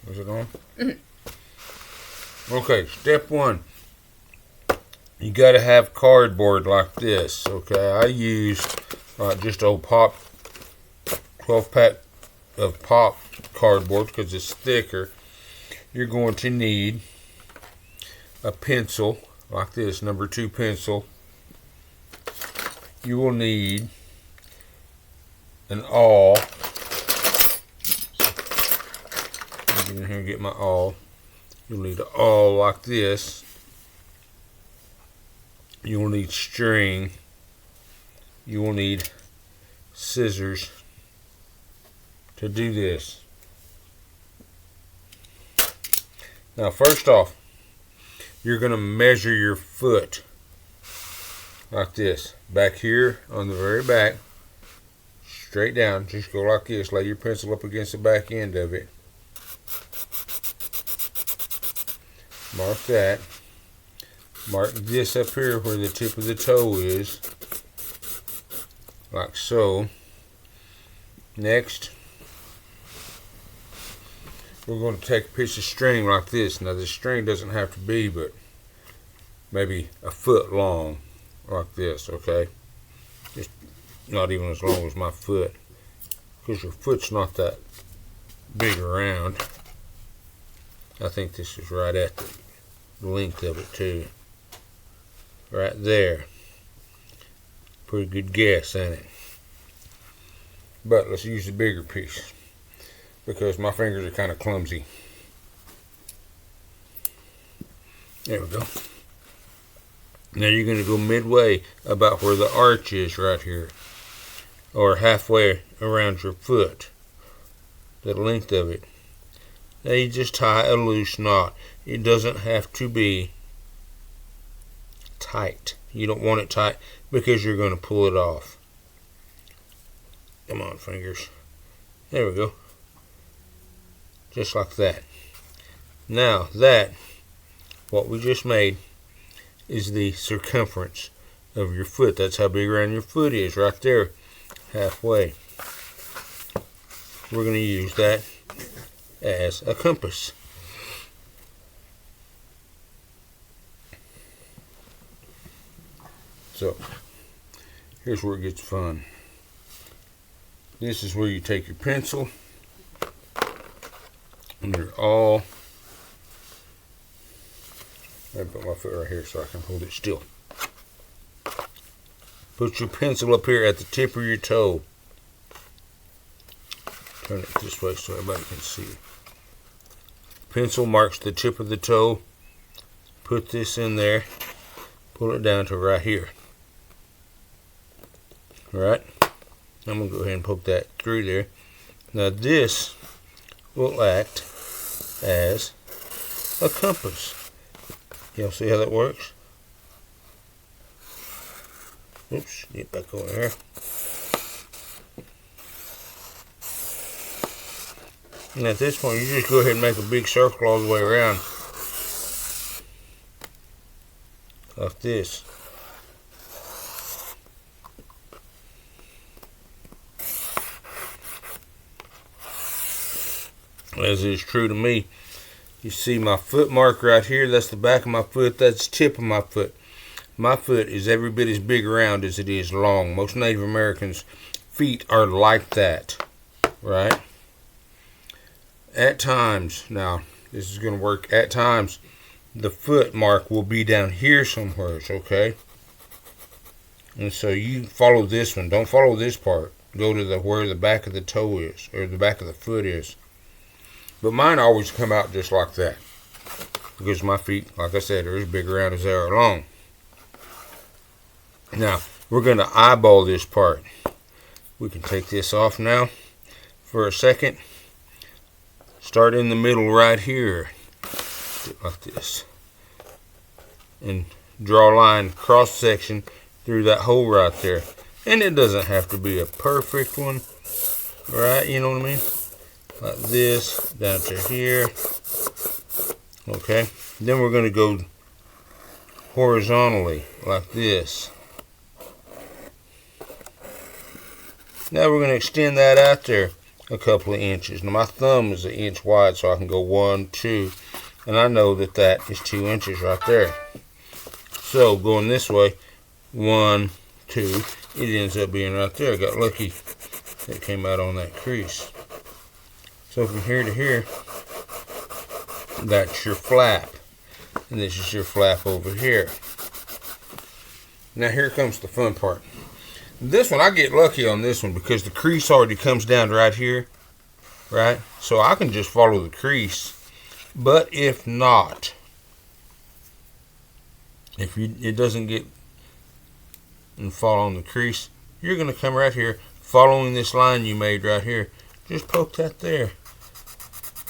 Is it on? Okay, step one. You got to have cardboard like this. Okay, I use just old pop 12-pack of pop cardboard because it's thicker. You're going to need a pencil like this, number 2 pencil. You will need an awl. Get in here and get my awl. You'll need an awl like this. You will need string. You will need scissors to do this. Now, first off, you're going to measure your foot like this. Back here on the very back, straight down. Just go like this. Lay your pencil up against the back end of it. Mark that. Mark this up here where the tip of the toe is, like so. Next, we're going to take a piece of string like this. Now, the string doesn't have to be but maybe a foot long, like this, okay? Just not even as long as my foot, because your foot's not that big around. I think this is right at the length of it too. Right there. Pretty good guess, ain't it? But let's use the bigger piece because my fingers are kind of clumsy. There we go. Now you're going to go midway about where the arch is right here, or halfway around your foot, the length of it. Now you just tie a loose knot. It doesn't have to be tight. You don't want it tight because you're going to pull it off. Come on, fingers. There we go. Just like that. Now that, what we just made, is the circumference of your foot. That's how big around your foot is, right there, halfway. We're going to use that as a compass. So, here's where it gets fun. This is where you take your pencil and your awl. I put my foot right here so I can hold it still. Put your pencil up here at the tip of your toe. Turn it this way so everybody can see. Pencil marks the tip of the toe. Put this in there. Pull it down to right here. Alright, I'm going to go ahead and poke that through there. Now this will act as a compass. Y'all see how that works? Oops, get back over here. And at this point, you just go ahead and make a big circle all the way around. Like this. As is true to me. You see my foot mark right here, that's the back of my foot, that's the tip of my foot. My foot is every bit as big around as it is long. Most Native Americans' feet are like that, right? At times, now this is going to work, at times the foot mark will be down here somewhere, okay? And so you follow this one, don't follow this part. Go to where the back of the toe is, or the back of the foot is. But mine always come out just like that. Because my feet, like I said, are as big around as they are long. Now, we're going to eyeball this part. We can take this off now for a second. Start in the middle right here. Like this. And draw a line cross section through that hole right there. And it doesn't have to be a perfect one. Right? You know what I mean? Like this, down to here. Okay, then we're going to go horizontally, like this. Now we're going to extend that out there a couple of inches. Now my thumb is 1 inch wide, so I can go 1, 2, and I know that that is 2 inches right there. So going this way, 1, 2, it ends up being right there. I got lucky that it came out on that crease. So from here to here, that's your flap, and this is your flap over here. Now here comes the fun part. This one, I get lucky on this one because the crease already comes down right here, right? So I can just follow the crease. But if not, it doesn't get and fall on the crease, you're going to come right here, following this line you made right here. Just poke that there.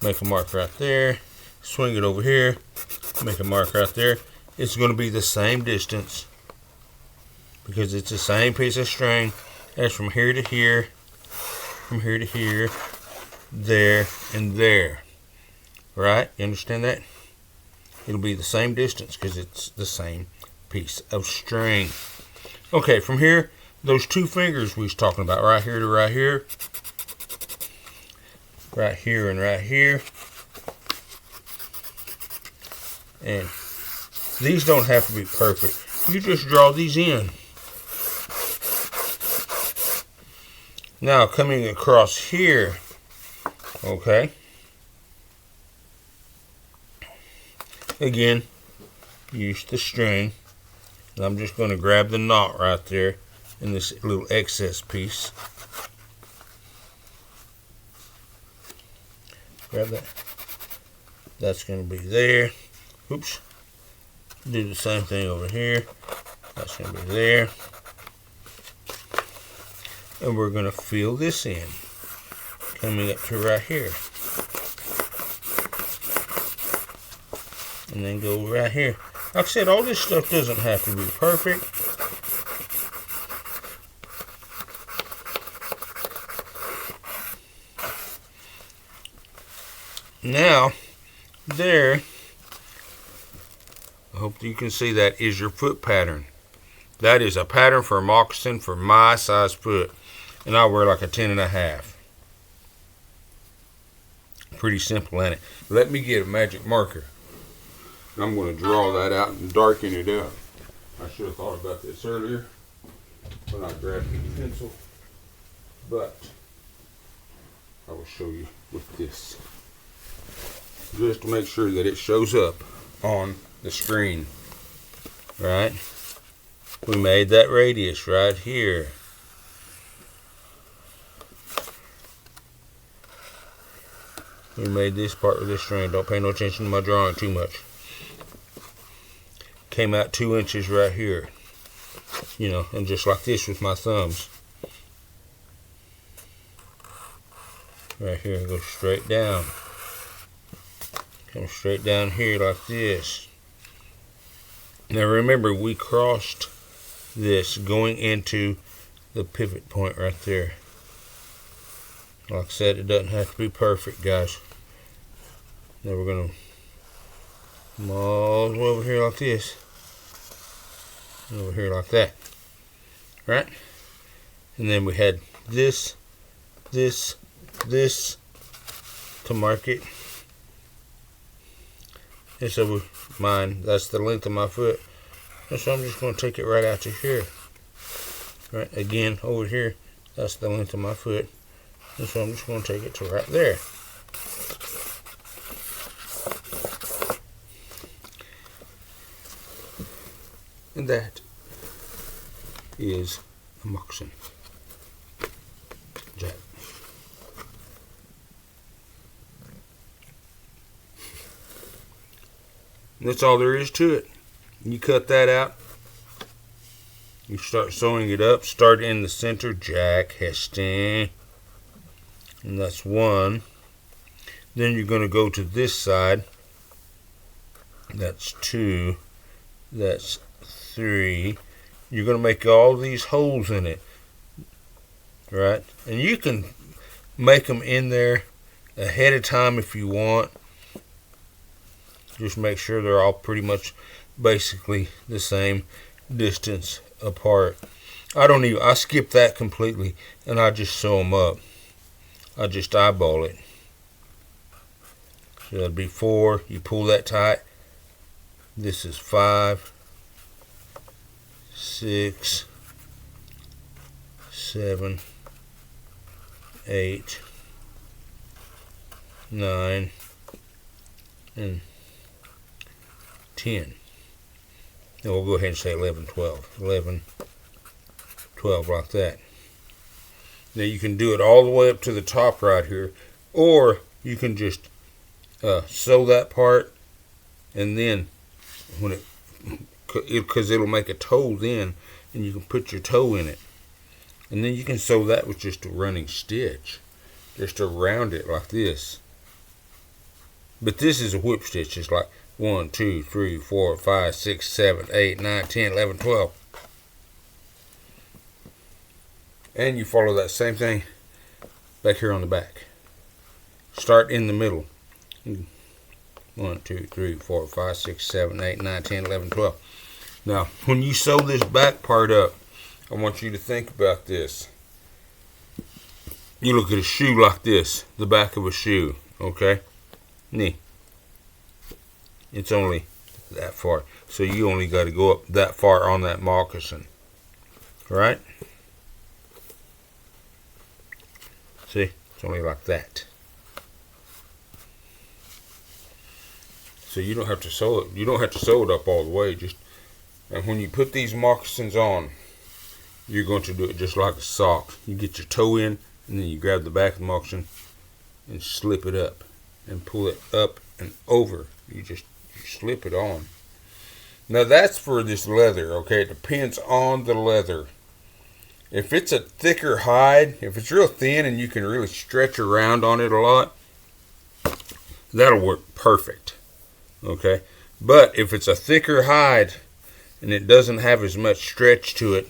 Make a mark right there. Swing it over here. Make a mark right there. It's going to be the same distance, because it's the same piece of string as from here to here, from here to here, there, and there. Right? You understand that? It'll be the same distance because it's the same piece of string. Okay, from here, those 2 fingers we was talking about, right here to right here, right here and right here. And these don't have to be perfect. You just draw these in. Now coming across here, okay, again, use the string, and I'm just going to grab the knot right there in this little excess piece. Grab that. That's going to be there. Oops. Do the same thing over here. That's going to be there. And we're going to fill this in, coming up to right here. And then go right here. Like I said, all this stuff doesn't have to be perfect. Now, there, I hope you can see that is your foot pattern. That is a pattern for a moccasin for my size foot. And I wear like a 10.5. Pretty simple, ain't it? Let me get a magic marker. I'm going to draw that out and darken it up. I should have thought about this earlier when I grabbed the pencil. But I will show you with this, just to make sure that it shows up on the screen. Right? We made that radius right here. We made this part with this string. Don't pay no attention to my drawing too much. Came out 2 inches right here. You know, and just like this with my thumbs. Right here, go straight down. Come straight down here like this. Now remember, we crossed this going into the pivot point right there. Like I said, it doesn't have to be perfect, guys. Now we're going to come all the way over here like this. And over here like that. Right? And then we had this to mark it. And so mine, that's the length of my foot. And so I'm just going to take it right out to here. Right? Again, over here, that's the length of my foot. And so I'm just going to take it to right there. And that is a moccasin jack. And that's all there is to it. You cut that out. You start sewing it up. Start in the center, Jack Heston. And that's 1. Then you're going to go to this side. That's 2. That's 3. You're going to make all these holes in it. Right? And you can make them in there ahead of time if you want. Just make sure they're all pretty much basically the same distance apart. I skip that completely and I just sew them up. I just eyeball it. So that'd be 4. You pull that tight. This is 5, 6, 7, 8, 9, and 10. And we'll go ahead and say 11, 12. 11, 12, like that. Now you can do it all the way up to the top right here, or you can just sew that part, and then when because it'll make a toe then, and you can put your toe in it, and then you can sew that with just a running stitch, just around it like this. But this is a whip stitch. It's like 1, 2, 3, 4, 5, 6, 7, 8, 9, 10, 11, 12. And you follow that same thing back here on the back. Start in the middle. 1, 2, 3, 4, 5, 6, 7, 8, 9, 10, 11, 12. Now, when you sew this back part up, I want you to think about this. You look at a shoe like this, the back of a shoe, okay? Knee. It's only that far. So you only got to go up that far on that moccasin. Right? See? It's only like that. So you don't have to sew it. You don't have to sew it up all the way. And when you put these moccasins on, you're going to do it just like a sock. You get your toe in, and then you grab the back of the moccasin and slip it up and pull it up and over. You slip it on. Now that's for this leather, okay? It depends on the leather. If it's a thicker hide, if it's real thin and you can really stretch around on it a lot, that'll work perfect, okay? But if it's a thicker hide and it doesn't have as much stretch to it,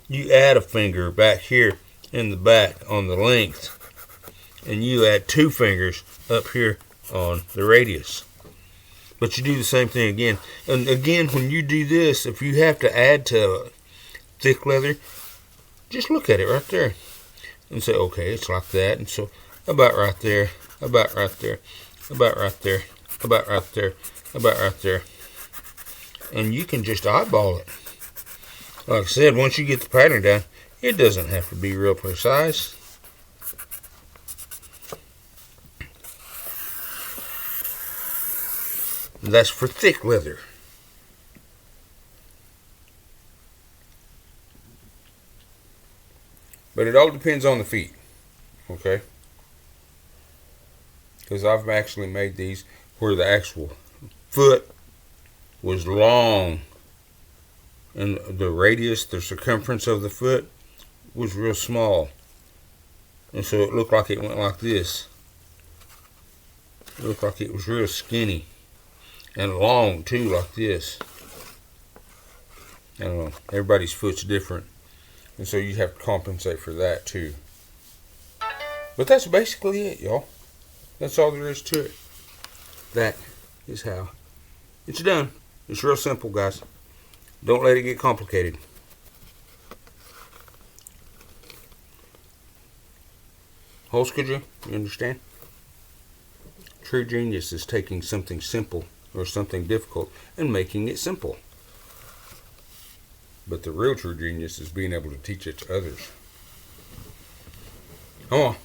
you add a finger back here in the back on the length, and you add 2 fingers up here on the radius. But you do the same thing again. And again, when you do this, if you have to add to thick leather, just look at it right there and say, okay, it's like that. And so about right there, about right there, about right there, about right there, about right there. And you can just eyeball it. Like I said, once you get the pattern down, it doesn't have to be real precise. That's for thick leather. But it all depends on the feet, okay? Because I've actually made these where the actual foot was long, and the radius, the circumference of the foot was real small. And so it looked like it went like this. It looked like it was real skinny. And long too, like this. I don't know. Everybody's foot's different. And so you have to compensate for that too. But that's basically it, y'all. That's all there is to it. That is how it's done. It's real simple, guys. Don't let it get complicated. Holskedra, you understand? True genius is taking something simple or something difficult and making it simple. But the real true genius is being able to teach it to others. Come on.